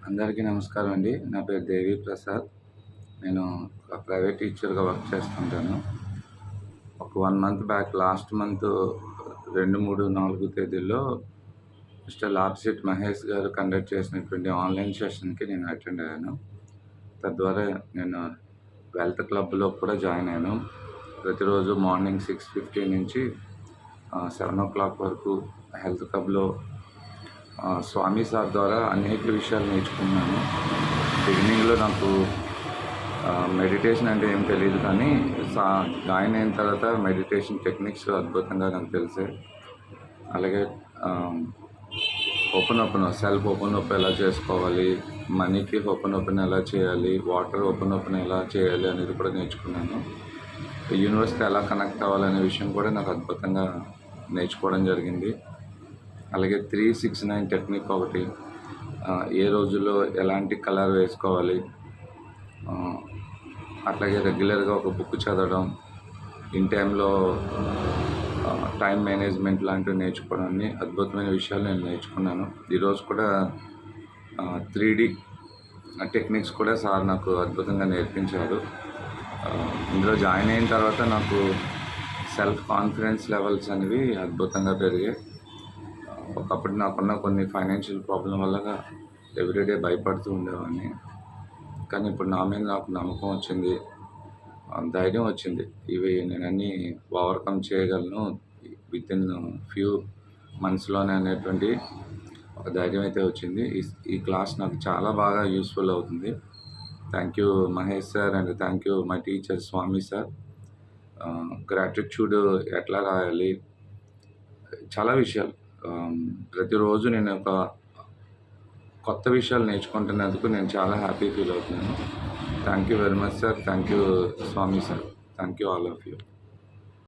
అందరికీ నమస్కారం అండి. నా పేరు దేవి ప్రసాద్. నేను ఒక ప్రైవేట్ టీచర్‌గా వర్క్ చేస్తుంటాను. ఒక 1 మంత్ బ్యాక్ లాస్ట్ మంత్ 2, 3, 4 తేదీల్లో మిస్టర్ లాప్‌శెట్టి మహేష్ గారు కండక్ట్ చేసినటువంటి ఆన్‌లైన్ సెషన్‌కి నేను అటెండ్ అయ్యాను. తద్వారా నేను వెల్త్ క్లబ్‌లో కూడా జాయిన్ అయ్యాను. ప్రతిరోజు మార్నింగ్ 6:15 నుంచి 7:00 వరకు హెల్త్ క్లబ్‌లో స్వామి సార్ ద్వారా అనేక విషయాలు నేర్చుకున్నాను. బిగినింగ్‌లో నాకు మెడిటేషన్ అంటే ఏం తెలీదు, కానీ జాయిన్ అయిన తర్వాత మెడిటేషన్ టెక్నిక్స్ అద్భుతంగా నాకు తెలిసాయి. అలాగే ఓపెన్ సెల్ఫ్ ఓపెన్ ఎలా చేసుకోవాలి, మనీకి ఓపెన్ ఎలా చేయాలి, వాటర్ ఓపెన్ ఎలా చేయాలి అనేది కూడా నేర్చుకున్నాను. యూనివర్స్‌తో ఎలా కనెక్ట్ అవ్వాలనే విషయం కూడా నాకు అద్భుతంగా నేర్చుకోవడం జరిగింది. అలాగే 369 టెక్నిక్ ఒకటి, ఏ రోజుల్లో ఎలాంటి కలర్ వేసుకోవాలి, అట్లాగే రెగ్యులర్గా ఒక బుక్ చదవడం, ఇన్ టైంలో టైం మేనేజ్మెంట్ లాంటివి నేర్చుకోవడాన్ని అద్భుతమైన విషయాలు నేను నేర్చుకున్నాను. ఈరోజు కూడా 3D టెక్నిక్స్ కూడా సార్ నాకు అద్భుతంగా నేర్పించారు. ఇందులో జాయిన్ అయిన తర్వాత నాకు సెల్ఫ్ కాన్ఫిడెన్స్ లెవెల్స్ అనేవి అద్భుతంగా పెరిగాయి. ఒకప్పుడు నాకున్న కొన్ని ఫైనాన్షియల్ ప్రాబ్లం వల్ల ఎవ్రీడే భయపడుతూ ఉండేవాడిని. కానీ ఇప్పుడు నా మీద నాకు నమ్మకం వచ్చింది, ధైర్యం వచ్చింది. ఇవి నేను అన్నీ ఓవర్కమ్ చేయగలను వితిన్ ఫ్యూ మంత్స్‌లోనే అనేటువంటి ఒక ధైర్యం అయితే వచ్చింది. ఈ క్లాస్ నాకు చాలా బాగా యూస్ఫుల్ అవుతుంది. Thank you Mahesh sir and thank you my teacher Swami sir. Gratitude ఎట్లా రాయాలి, చాలా విషయాలు ప్రతిరోజు నేను ఒక కొత్త విషయాలు నేర్చుకుంటున్నందుకు నేను చాలా హ్యాపీ ఫీల్ అవుతున్నాను. Thank you very much sir. Thank you Swami sir. Thank you all of you.